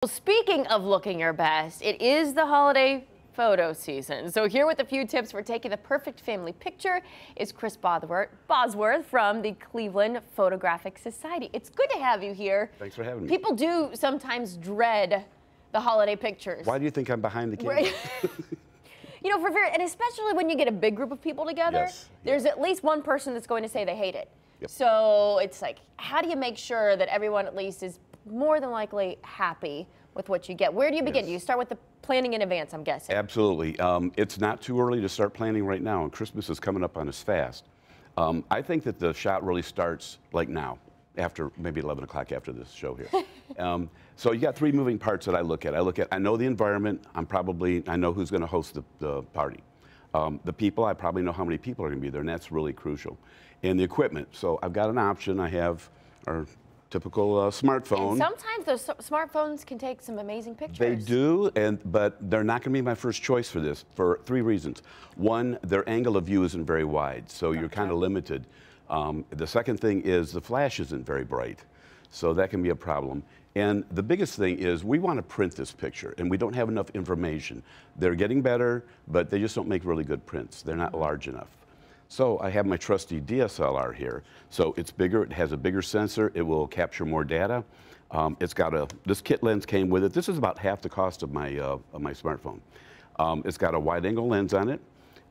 Well, speaking of looking your best, it is the holiday photo season. So here with a few tips for taking the perfect family picture is Chris Bosworth from the Cleveland Photographic Society. It's good to have you here. Thanks for having me. People do sometimes dread the holiday pictures. Why do you think I'm behind the camera? Right. You know, and especially when you get a big group of people together, Yes. there's at least one person that's going to say they hate it. Yep. So it's like, how do you make sure that everyone at least is more than likely happy with what you get? Where do you begin? Yes. Do you start with the planning in advance, I'm guessing? Absolutely. It's not too early to start planning right now, and Christmas is coming up on us fast. I think that the shot really starts like now, after maybe 11 o'clock after this show here. So you got three moving parts that I look at. I know the environment. I know who's going to host the party. The people, I probably know how many people are going to be there, and that's really crucial. And the equipment. So I've got an option. I have our typical smartphone. And sometimes those smartphones can take some amazing pictures. They do, but they're not going to be my first choice for this for three reasons. One, their angle of view isn't very wide, so you're kind of limited. The second thing is the flash isn't very bright, so that can be a problem. And the biggest thing is we want to print this picture, and we don't have enough information. They're getting better, but they just don't make really good prints. They're not large enough. So I have my trusty DSLR here. So it's bigger, it has a bigger sensor, it will capture more data. It's got this kit lens came with it. This is about half the cost of my smartphone. It's got a wide angle lens on it,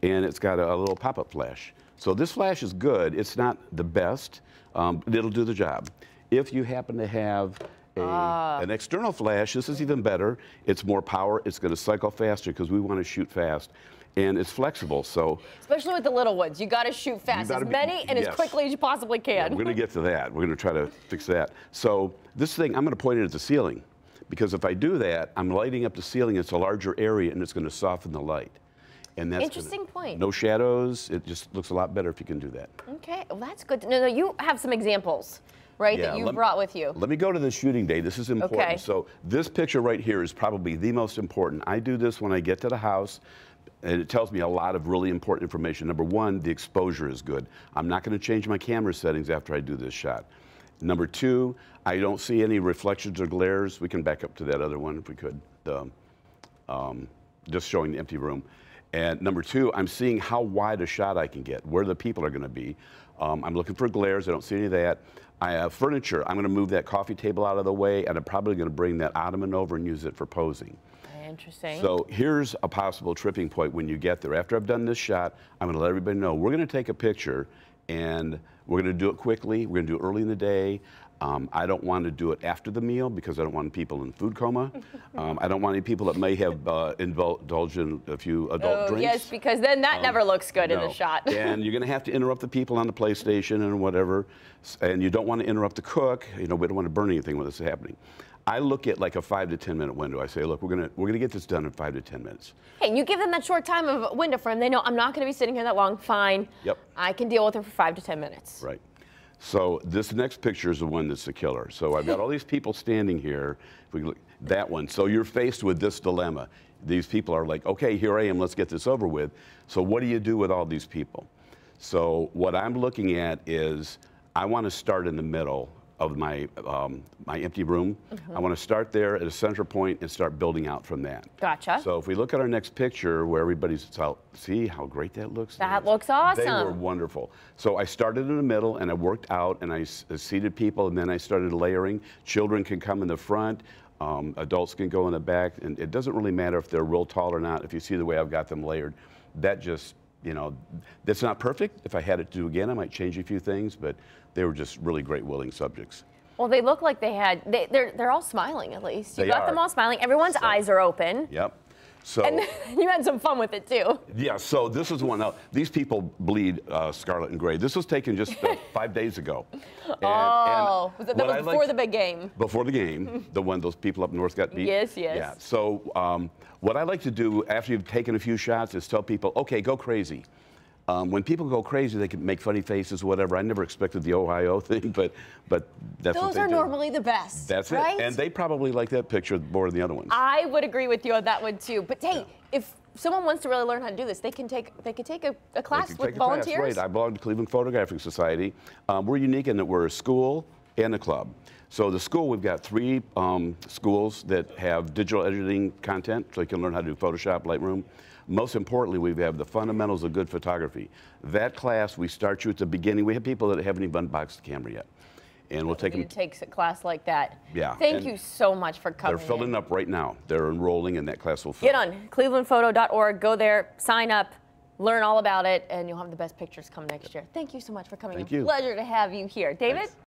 and it's got a little pop-up flash. So this flash is good. It's not the best, but it'll do the job. If you happen to have an external flash, this is even better. It's more power, it's gonna cycle faster because we wanna shoot fast. And it's flexible, so. Especially with the little ones, you got to shoot fast, as many and as quickly as you possibly can. Yeah, we're going to get to that. We're going to try to fix that. So this thing, I'm going to point it at the ceiling, because if I do that, I'm lighting up the ceiling. It's a larger area, and it's going to soften the light. And that's interesting point. No shadows. It just looks a lot better if you can do that. Okay, well that's good. No, you have some examples, right, that you brought with you. Let me go to the shooting day. This is important. Okay. So this picture right here is probably the most important. I do this when I get to the house. And it tells me a lot of really important information. Number one, the exposure is good. I'm not going to change my camera settings after I do this shot. Number two, I don't see any reflections or glares. We can back up to that other one if we could, just showing the empty room. And number two, I'm seeing how wide a shot I can get, where the people are going to be. I'm looking for glares. I don't see any of that. I have furniture. I'm going to move that coffee table out of the way, and I'm probably going to bring that ottoman over and use it for posing. Interesting. So here's a possible tripping point when you get there. After I've done this shot, I'm going to let everybody know we're going to take a picture, and we're going to do it quickly. We're going to do it early in the day. I don't want to do it after the meal because I don't want people in food coma. I don't want any people that may have indulged in a few adult drinks. Yes, because then that never looks good in the shot. And you're going to have to interrupt the people on the PlayStation and whatever. And you don't want to interrupt the cook. You know, we don't want to burn anything when this is happening. I look at like a 5 to 10 minute window. I say, look, we're gonna get this done in 5 to 10 minutes. Hey, you give them that short time of window for them. They know I'm not going to be sitting here that long. Fine. Yep. I can deal with it for 5 to 10 minutes. Right. So this next picture is the one that's the killer. So I've got all these people standing here. If we look, that one. So you're faced with this dilemma. These people are like, okay, here I am. Let's get this over with. So what do you do with all these people? So what I'm looking at is I want to start in the middle of my empty room. I want to start there at a center point and start building out from that. Gotcha. So if we look at our next picture where everybody's out, see how great that looks? That looks awesome. They were wonderful. So I started in the middle and I worked out and I seated people and then I started layering. Children can come in the front, adults can go in the back, and it doesn't really matter if they're real tall or not. If you see the way I've got them layered, that just, you know, that's not perfect. If I had it to do again, I might change a few things, but they were just really great willing subjects. Well, they look like they're all smiling at least. You got them all smiling. Everyone's eyes are open. Yep. So, and you had some fun with it too. Yeah, so this is one. Now, these people bleed scarlet and gray. This was taken just 5 days ago. And that was before the big game. Before the game, the one those people up north got beat. Yes, yes. Yeah, so what I like to do after you've taken a few shots is tell people, okay, go crazy. When people go crazy, they can make funny faces, whatever. I never expected the Ohio thing, but that's what they do. Those are normally the best. That's right? it. And they probably like that picture more than the other ones. I would agree with you on that one too. But hey, if someone wants to really learn how to do this, they can take a class with volunteers. Right. I belong to Cleveland Photographic Society. We're unique in that we're a school, and the club. So the school, we've got 3 schools that have digital editing content, so you can learn how to do Photoshop, Lightroom. Most importantly, we have the fundamentals of good photography. That class, we start you at the beginning. We have people that haven't even unboxed the camera yet. And we'll take them. Takes a class like that. Yeah. Thank you so much for coming. They're filling up right now. They're enrolling, and that class will fill. Get on clevelandphoto.org. Go there, sign up, learn all about it, and you'll have the best pictures come next year. Thank you so much for coming. Thank you. Pleasure to have you here. David? Thanks.